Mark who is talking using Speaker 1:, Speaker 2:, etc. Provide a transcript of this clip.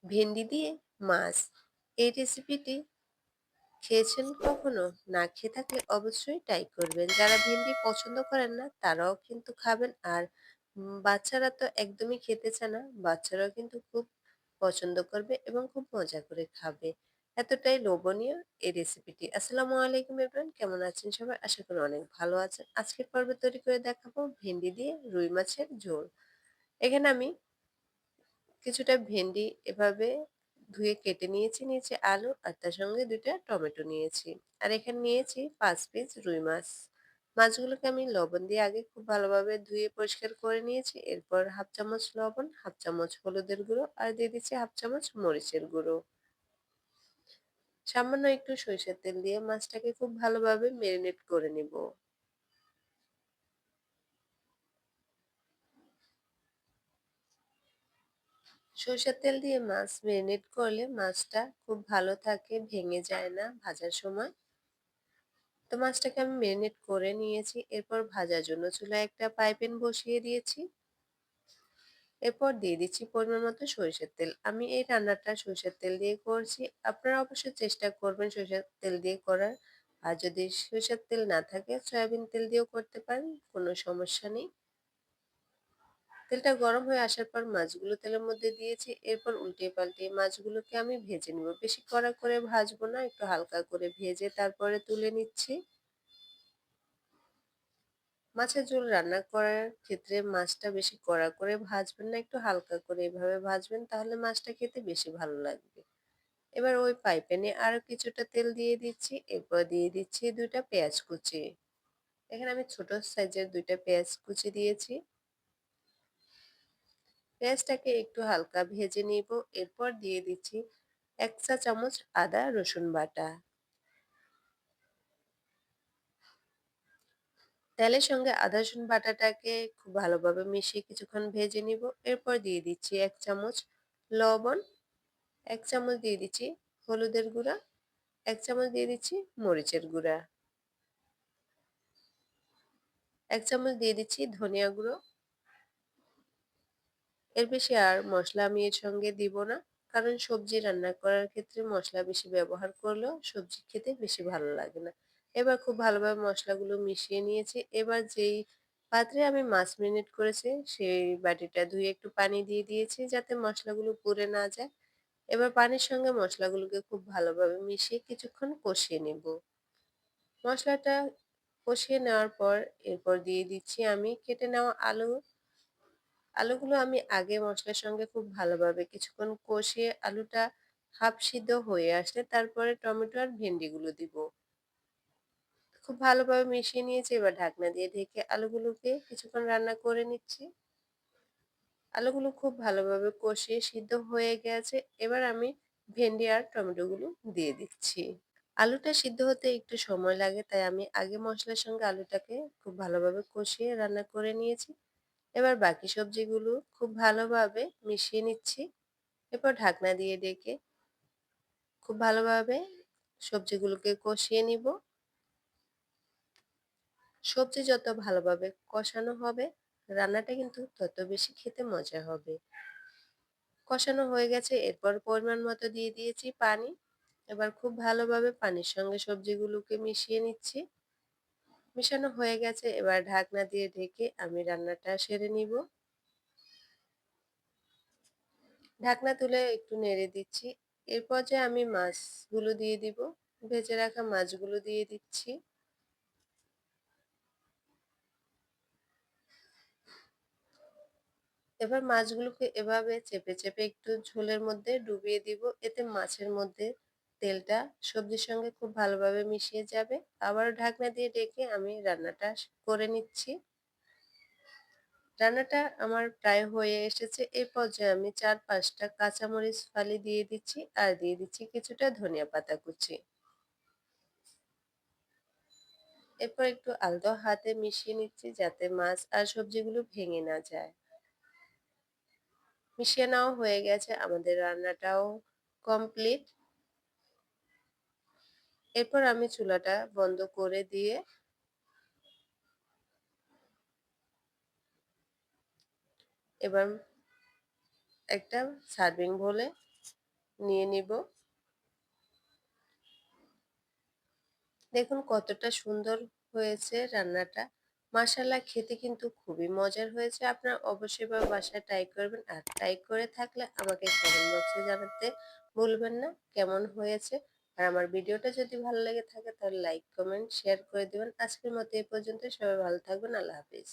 Speaker 1: ভেন্ডি দিয়ে মাছ। এই রেসিপিটি খেয়েছেন কখনো? না খেয়ে থাকলে অবশ্যই ট্রাই করবেন। যারা ভেন্ডি পছন্দ করেন না তারাও কিন্তু খাবেন। আর বাচ্চারা তো একদমই খেতে চায় না। বাচ্চারাও কিন্তু খুব পছন্দ করবে এবং খুব মজা করে খাবে। এতটাই লোভনীয় এই রেসিপিটি। আসসালামু আলাইকুম এভরিওয়ান, কেমন আছেন সবাই? আশা করি অনেক ভালো আছেন। আজকের পর্বে তৈরি করে দেখাবো ভেন্ডি দিয়ে রুই মাছের ঝোল। এখানে আমি কিছুটা ভেন্ডি এভাবে ধুয়ে কেটে নিয়েছি, নিয়েছি আলু আর তার সঙ্গে ২ টা টমেটো নিয়েছি। আর এখানে নিয়েছি ৫ পিস রুই মাছ। মাছগুলোকে আমি লবণ দিয়ে আগে খুব ভালোভাবে ধুয়ে পরিষ্কার করে নিয়েছি। এরপর ১/২ চামচ লবণ, ১/২ চামচ হলুদের গুঁড়ো আর দিয়ে দিচ্ছি ১/২ চামচ মরিচের গুঁড়ো। সামান্য একটু সরিষার তেল দিয়ে মাছটাকে খুব ভালোভাবে মেরিনেট করে নিব। সরিষার তেল দিয়ে মাছ মেরিনেট করলে মাছটা খুব ভালো থাকে, ভেঙে যায় না ভাজার সময়। তো মাছটাকে আমি মেরিনেট করে নিয়েছি। এরপর ভাজার জন্য চুলায় একটা ফ্রাই প্যান বসিয়ে দিয়েছি। এরপর দিয়ে দিচ্ছি পরিমাণ মতো সরিষার তেল। আমি এই রান্নাটা সরিষার তেল দিয়ে করছি। আপনারা অবশ্যই চেষ্টা করবেন সরিষার তেল দিয়ে করার। আর যদি সরিষার তেল না থাকে সয়াবিন তেল দিয়েও করতে পারেন, কোনো সমস্যা নেই। তেলটা গরম হয়ে আসার পর মাছগুলো তেলের মধ্যে দিয়েছি। এরপর উল্টিয়ে পাল্টিয়ে মাছগুলোকে আমি ভেজে নিব। বেশি কড়া করে ভাজবো না, একটু হালকা করে ভেজে তারপরে তুলে নিচ্ছি। মাছের ঝোল রান্না করার ক্ষেত্রে মাছটা বেশি কড়া করে ভাজবেন না, একটু হালকা করে এভাবে ভাজবেন, তাহলে মাছটা খেতে বেশি ভালো লাগবে। এবার ওই ফ্রাই প্যানে আরো কিছুটা তেল দিয়ে দিচ্ছি। এরপর দিয়ে দিচ্ছি ২ টা পেঁয়াজ কুচি। এখানে আমি ছোট সাইজের ২ টা পেঁয়াজ কুচি দিয়েছি। পেঁয়াজটাকে একটু হালকা ভেজে নিব। এরপর দিয়ে দিচ্ছি ১ চা চামচ আদা রসুন বাটা। তেলের সঙ্গে আদা রসুন বাটাটাকে খুব ভালোভাবে মিশিয়ে কিছুক্ষণ ভেজে নিব। এরপর দিয়ে দিচ্ছি ১ চামচ লবণ, ১ চামচ দিয়ে দিচ্ছি হলুদের গুঁড়া, ১ চামচ দিয়ে দিচ্ছি মরিচের গুঁড়া, ১ চামচ দিয়ে দিচ্ছি ধনিয়া গুঁড়ো। এর বেশি আর মসলা আমি এর সঙ্গে দিব না। কারণ সবজি রান্না করার ক্ষেত্রে মসলা বেশি ব্যবহার করলেও সবজি খেতে বেশি ভালো লাগে না। এবার খুব ভালোভাবে মসলাগুলো মিশিয়ে নিয়েছি। এবার যেই পাত্রে আমি মাছ মেরিনেট করেছি সেই বাটিটা ধুয়ে একটু পানি দিয়ে দিয়েছি যাতে মসলাগুলো পুড়ে না যায়। এবার পানির সঙ্গে মসলাগুলোকে খুব ভালোভাবে মিশিয়ে কিছুক্ষণ কষিয়ে নেব। মসলাটা কষিয়ে নেওয়ার পর এরপর দিয়ে দিচ্ছি আমি কেটে নেওয়া আলু। আলুগুলো আমি আগে মসলার সঙ্গে খুব ভালোভাবে কিছুক্ষণ কষিয়ে আলুটা হাফ সিদ্ধ হয়ে আসলে তারপরে টমেটো আর ভেন্ডিগুলো দিব। খুব ভালোভাবে মিশিয়ে নিয়েছি। এবার ঢাকনা দিয়ে ঢেকে আলুগুলোকে কিছুক্ষণ রান্না করে নিচ্ছি। আলুগুলো খুব ভালোভাবে কষিয়ে সিদ্ধ হয়ে গেছে। এবার আমি ভেন্ডি আর টমেটোগুলো দিয়ে দিচ্ছি। আলুটা সিদ্ধ হতে একটু সময় লাগে, তাই আমি আগে মসলার সঙ্গে আলুটাকে খুব ভালোভাবে কষিয়ে রান্না করে নিয়েছি। এবার বাকি সবজিগুলো খুব ভালোভাবে মিশিয়ে নিচ্ছি। এরপর ঢাকনা দিয়ে ডেকে খুব ভালোভাবে সবজিগুলোকে কষিয়ে নিব। সবজি যত ভালোভাবে কষানো হবে রান্নাটা কিন্তু তত বেশি খেতে মজা হবে। কষানো হয়ে গেছে, এরপর পরিমাণ মতো দিয়ে দিয়েছি পানি। এবার খুব ভালোভাবে পানির সঙ্গে সবজিগুলোকে মিশিয়ে নিচ্ছি। মেশানো হয়ে গেছে, এবার ঢাকনা দিয়ে ঢেকে আমি রান্নাটা সেরে নিব। ঢাকনা তুলে একটু নেড়ে দিচ্ছি। এর পর্যায়ে আমি মাছগুলো দিয়ে দিব। ভেজে রাখা মাছগুলো দিয়ে দিচ্ছি। এবার মাছগুলোকে এভাবে চেপে চেপে একটু ঝোলের মধ্যে ডুবিয়ে দিব। এতে মাছের মধ্যে তেলটা সবজির সঙ্গে খুব ভালোভাবে মিশিয়ে যাবে। আবার ঢাকনা দিয়ে ঢেকে আমি রান্নাটা করে নিচ্ছি। রান্নাটা আমার প্রায় হয়ে এসেছে। এই পর্যায়ে আমি ৪-৫ টা কাঁচামরিচ ফালি দিয়ে দিচ্ছি আর দিয়ে দিচ্ছি কিছুটা ধনিয়া পাতা কুচি। এরপর একটু আলতো হাতে মিশিয়ে নিচ্ছি যাতে মাছ আর সবজিগুলো ভেঙে না যায়। মিশিয়ে নেওয়া হয়ে গেছে, আমাদের রান্নাটাও কমপ্লিট। এরপর আমি চুলাটা বন্ধ করে দিয়ে এবার একটা সার্ভিং বোলে নিয়ে নিব। দেখুন কতটা সুন্দর হয়েছে রান্নাটা। মাশাআল্লাহ খেতে কিন্তু খুবই মজার হয়েছে। আপনারা অবশ্যই বাসায় ট্রাই করবেন। আর ট্রাই করে থাকলে আমাকে কমেন্ট বক্সে জানাতে ভুলবেন না কেমন হয়েছে। আর আমার ভিডিওটা যদি ভালো লেগে থাকে তাহলে লাইক, কমেন্ট, শেয়ার করে দিবেন। আজকের মতো এই পর্যন্ত। সবাই ভালো থাকবেন। আল্লাহ হাফেজ।